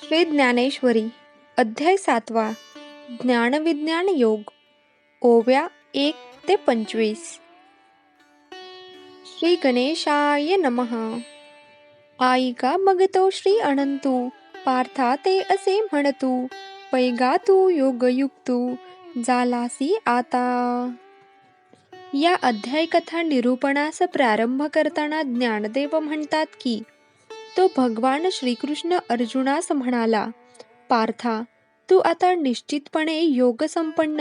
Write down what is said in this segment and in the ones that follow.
श्री ज्ञानेश्वरी अध्याय 7वा ज्ञानविज्ञान योग ओव्या 1 ते 25. श्री गणेशाय नमः. ऐका मग तो श्री अनंतू पार्था ते असे म्हणतू, पैगा तू योगयुक्तू झालासी आता. या अध्यायकथा निरूपणास प्रारंभ करताना ज्ञानदेव म्हणतात की तो भगवान श्रीकृष्ण अर्जुनास म्हणाला, पार्था, तू आता निश्चितपणे योगसंपन्न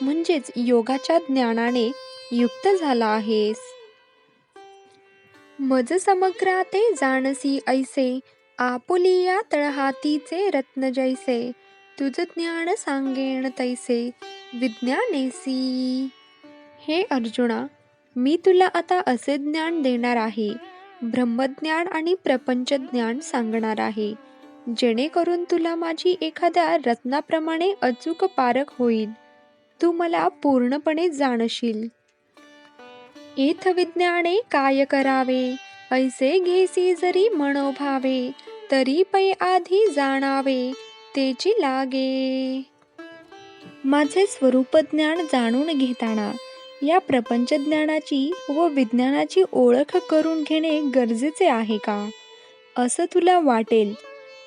म्हणजेच योगाच्या ज्ञानाने युक्त झाला आहेस. मज समग्रा ते जाणसी ऐसे, आपुलिया तळहातीचे रत्न जैसे, तुझ ज्ञान सांगेन तैसे विज्ञानेसी. हे अर्जुना, मी तुला आता असे ज्ञान देणार आहे, ब्रह्मज्ञान आणि प्रपंच ज्ञान सांगणार आहे, जेणेकरून तुला माझी एखाद्या रत्नाप्रमाणे अचूक पारख होईल. तू मला पूर्णपणे जाणशील. एथ विज्ञाने काय करावे, ऐसे घेसी जरी मनोभावे, तरी पै आधी जाणावे तेची लागे. माझे स्वरूप ज्ञान जाणून घेताना या प्रपंच ज्ञानाची व विज्ञानाची ओळख करून घेणे गरजेचे आहे का, असं तुला वाटेल.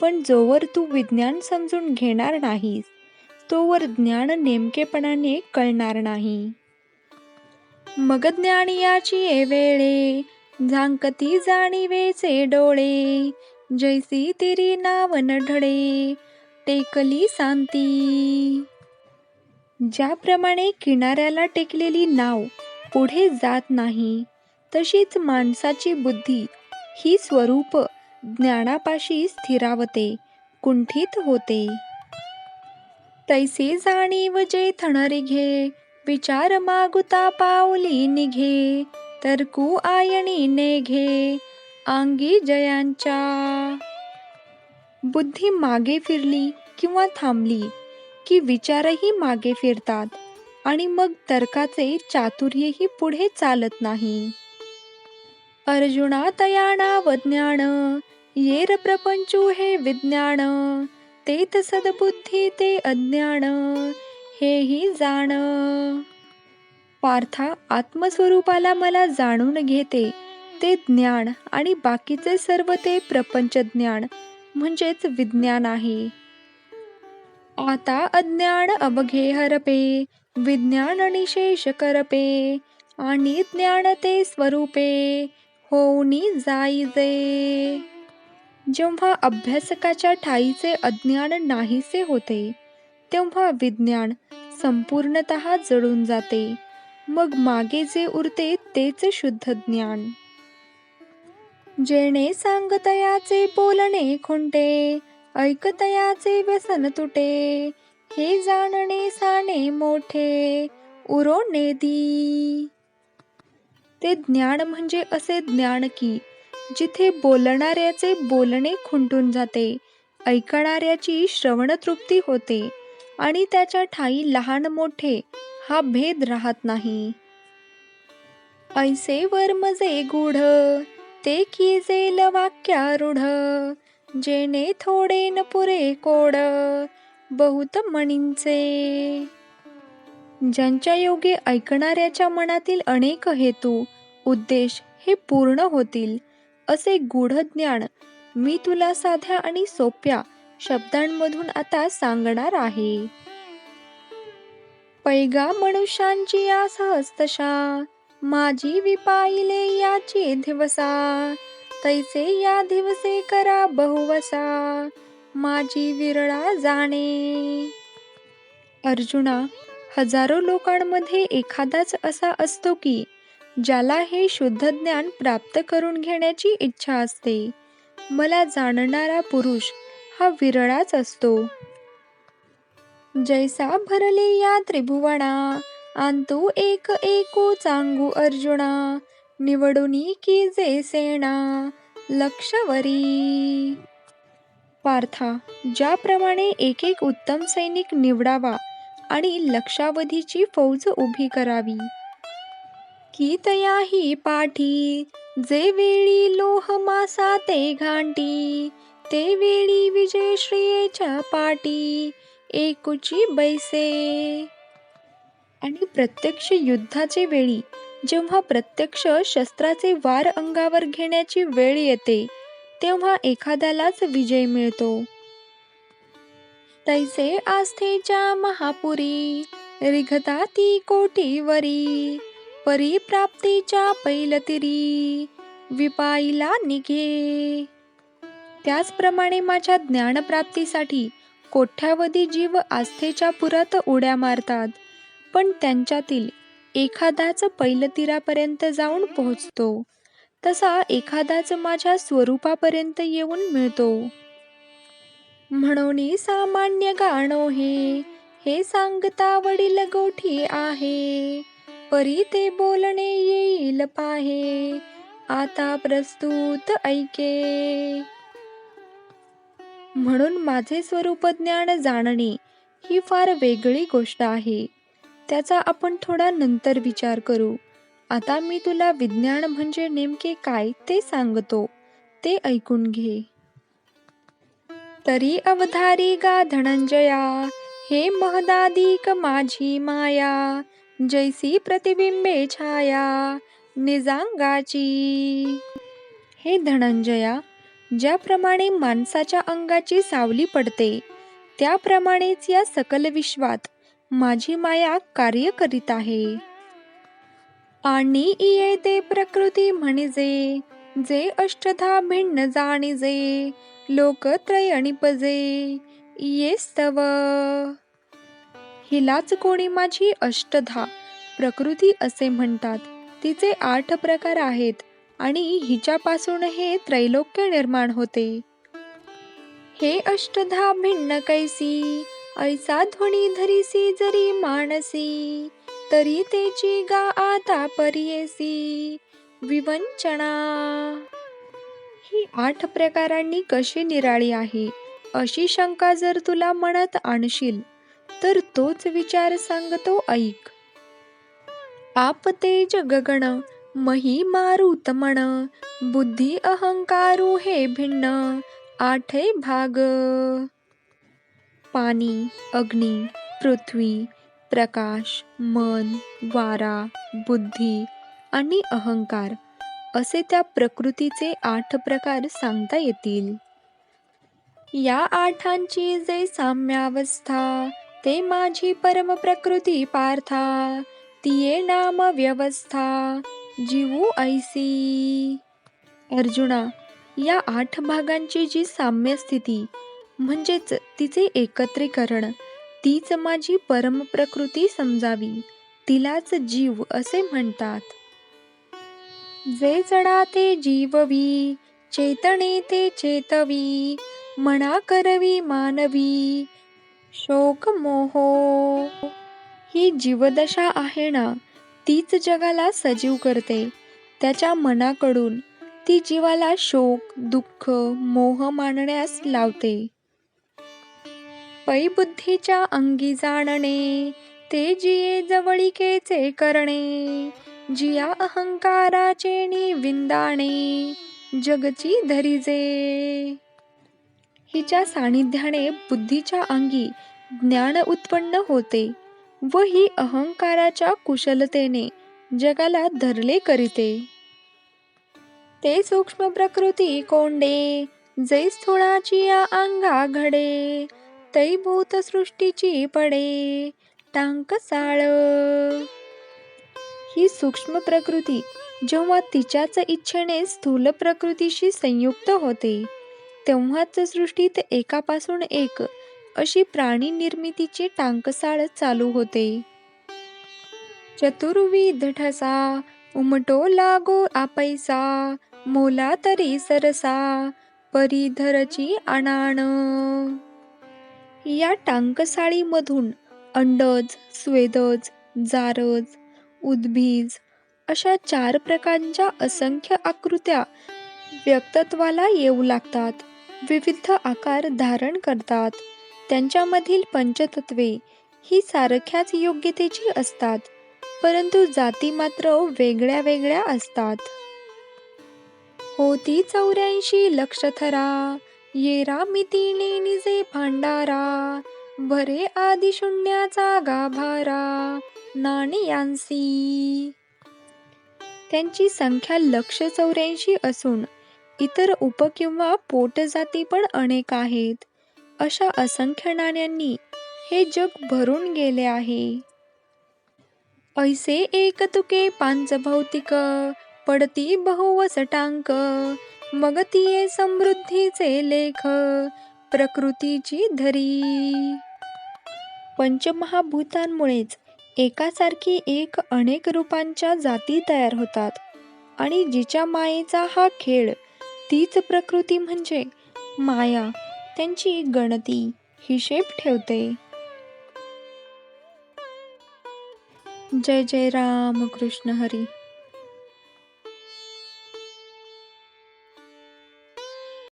पण जोवर तू विज्ञान समजून घेणार नाहीस, तोवर ज्ञान नेमकेपणाने कळणार नाही. मग ज्ञानियाची ये वेळे, झांकती जाणीवेचे डोळे, जैसी तिरी नाव नढळे, टेकली सांती. ज्याप्रमाणे किनाऱ्याला टेकलेली नाव पुढे जात नाही, तशीच माणसाची बुद्धी ही स्वरूप ज्ञानापाशी स्थिरावते, कुंठित होते. तैसे जाणीव जे थणरी घे, विचार मागुता पाऊली निघे, तर्कू आयणी नेघे अंगी जयांच्या. बुद्धी मागे फिरली किंवा थांबली की विचारही मागे फिरतात आणि मग तर्काचे चातुर्यही पुढे चालत नाही. अर्जुना तया नाव ज्ञान, येर प्रपंचू हे विज्ञान, तेथ सद्बुद्धी ते अज्ञान, हेही जाण. पार्था, आत्मस्वरूपाला मला जाणून घेते ते ज्ञान आणि बाकीचे सर्व ते प्रपंच ज्ञान म्हणजेच विज्ञान आहे. आता अज्ञान अवघे हरपे, विज्ञान निशेष करपे, आणि ज्ञान ते स्वरूपे होऊनी जाईजे. जेव्हा अभ्यासकाच्या ठाईचे अज्ञान नाहीसे होते, तेव्हा विज्ञान संपूर्णतः जळून जाते. मग मागे जे उरते तेच शुद्ध ज्ञान. जेणे सांगतयाचे बोलणे खुंटे, ऐकतयाचे व्यसन तुटे, हे जाणणे साने मोठे उरो नेदी. ते ज्ञान म्हणजे असे ज्ञान की जिथे बोलणाऱ्याचे बोलणे खुंटून जाते, ऐकणाऱ्याची श्रवणतृप्ती होते आणि त्याच्या ठाई लहान मोठे हा भेद राहत नाही. ऐसे वर्मजे गूढ, ते कीजेल वाक्यारूढ, जेणे थोडे न पुरे कोड बहुत म्हणींचे. ज्यांच्या योगे ऐकणाऱ्याच्या मनातील अनेक हेतू उद्देश हे पूर्ण होतील, असे गूढ ज्ञान मी तुला साध्या आणि सोप्या शब्दांमधून आता सांगणार आहे. पैगा मनुष्यांची या सहस्तशा, माझी विपाईले याची दिवसा, तैसे या दिवसे करा बहुवसा, माझी विरळा जाणे. अर्जुना, हजारो लोकांमध्ये एखादाच असा असतो की ज्याला हे शुद्ध ज्ञान प्राप्त करून घेण्याची इच्छा असते. मला जाणणारा पुरुष हा विरळाच असतो. जैसा भरले या त्रिभुवना, अंतू एक एकू चांगू अर्जुना, निवडुनी की जे सेना लक्षवरी. पार्था, ज्याप्रमाणे एक एक उत्तम सैनिक निवडावा आणि लक्षावधीची फौज उभी करावी, की तयाही पाठी जे वेळी लोह मासा ते घांटी, ते वेळी विजयश्रीयेच्या पाटी एकुची बैसे. आणि प्रत्यक्ष युद्धाचे वेळी जेव्हा प्रत्यक्ष शस्त्राचे वार अंगावर घेण्याची वेळ येते तेव्हा एखाद्यालाच विजय मिळतो. तैसे आस्थेच्या महापुरी रिघता ती कोटीवरी. परिप्राप्तीच्या पैलतिरी विपाईला निघे. त्याचप्रमाणे माझ्या ज्ञानप्राप्तीसाठी कोट्यावधी जीव आस्थेच्या पुरात उड्या मारतात, पण त्यांच्यातील एखादाच पैलतीरापर्यंत जाऊन पोहोचतो. तसा एखादाच माझ्या स्वरूपापर्यंत येऊन मिळतो. म्हणून सामान्य गाणो हे सांगता वडील गोठी आहे. परी ते बोलणे येईल पाहे, आता प्रस्तुत ऐके. म्हणून माझे स्वरूप ज्ञान जाणणे ही फार वेगळी गोष्ट आहे. त्याचा आपण थोडा नंतर विचार करू. आता मी तुला विज्ञान म्हणजे नेमके काय ते सांगतो, ते ऐकून घे. तरी अवधारी गा धनंजया, हे महदादिक माझी माया. जैसी प्रतिबिंबे छाया निजांगाची. हे धनंजया, ज्याप्रमाणे माणसाच्या अंगाची सावली पडते त्याप्रमाणेच या सकल विश्वात माझी माया कार्य करीत आहे. आणि येते प्रकृती म्हणजे जे अष्टधा भिन्न जाणिजे. लोकत्रय निपजे ये स्तव. हिलाच कोणी माझी अष्टधा प्रकृती असे म्हणतात. तिचे 8 प्रकार आहेत आणि हिच्यापासून हे त्रैलोक्य निर्माण होते. हे अष्टधा भिन्न कैसी, ऐसा ध्वनी धरिसी जरी मानसी. तरी तेची गा आता परियेसी विवंचना. ही 8 प्रकारांनी कशी निराळी आहे अशी शंका जर तुला मनात आणशील तर तोच विचार सांगतो ऐक. आप तेज गगन मही मारुत मन. बुद्धी अहंकारू हे भिन्न 8 भाग. पाणी, अग्नी, पृथ्वी, प्रकाश, मन, वारा, बुद्धी आणि अहंकार असे त्या प्रकृतीचे 8 प्रकार सांगता येतील. या 8ची जे साम्यावस्था ते माझी परम प्रकृती पार्था. तिये नाम व्यवस्था जीवू ऐसी. अर्जुना, या 8 भागांची जी साम्य स्थिती म्हणजेच तिचे एकत्रीकरण तीच माझी परम प्रकृती समजावी. तिलाच जीव असे म्हणतात. जे जडा ते जीववी, चेतणे ते चेतवी. मना करवी मानवी शोक मोहो. ही जीवदशा आहे ना, तीच जगाला सजीव करते. त्याच्या मनाकडून ती जीवाला शोक, दुःख, मोह मानण्यास लावते. पै बुद्धीच्या अंगी जाणणे ते जिये जवळिकेचे करणे. जिया अहंकाराचे विंदाणे जगची धरिजे. हिच्या सानिध्याने बुद्धीच्या अंगी ज्ञान उत्पन्न होते व ही अहंकाराच्या कुशलतेने जगाला धरले करीते. ते सूक्ष्म प्रकृती कोंडे जे स्थूळाची या अंगा घडे. तै भूत सृष्टीची पडे टांकसाळ. ही सूक्ष्म प्रकृती जेव्हा तिच्याच इच्छेने स्थूल प्रकृतीशी संयुक्त होते तेव्हाच सृष्टीत एकापासून एक अशी प्राणी निर्मितीची टांकसाळ चालू होते. चतुर्विध ठसा उमटो लागो आपैसा. मोला तरी सरसा परिधरची अनाण. या टांकसाळीमधून अंडज, स्वेदज, जारज, उद्भिज अशा 4 प्रकारच्या असंख्य आकृत्या व्यक्तत्वाला येऊ लागतात. विविध आकार धारण करतात. त्यांच्यामधील पंचतत्वे ही सारख्याच योग्यतेची असतात, परंतु जाती मात्र वेगळ्या वेगळ्या असतात. होती 84 लक्ष थरा ये रामितीने निजे भांडारा, भरे आदि शून्याचा गाभारा नाणयांसी. त्यांची संख्या 1,84 असून इतर उप किंवा पोटजाती पण अनेक आहेत. अशा असंख्य नाण्यांनी हे जग भरून गेले आहे. ऐसे एक तुके पांच भौतिक, पडती बहुवसटांक, मग तिये समृद्धीचे लेख, प्रकृतीची धरी. पंचमहाभूतांमुळेच एकासारखी एक अनेक रूपांच्या जाती तयार होतात आणि जिच्या मायेचा हा खेळ, तीच प्रकृती म्हणजे माया त्यांची गणती, हिशेब ठेवते. जय जय राम कृष्ण हरी.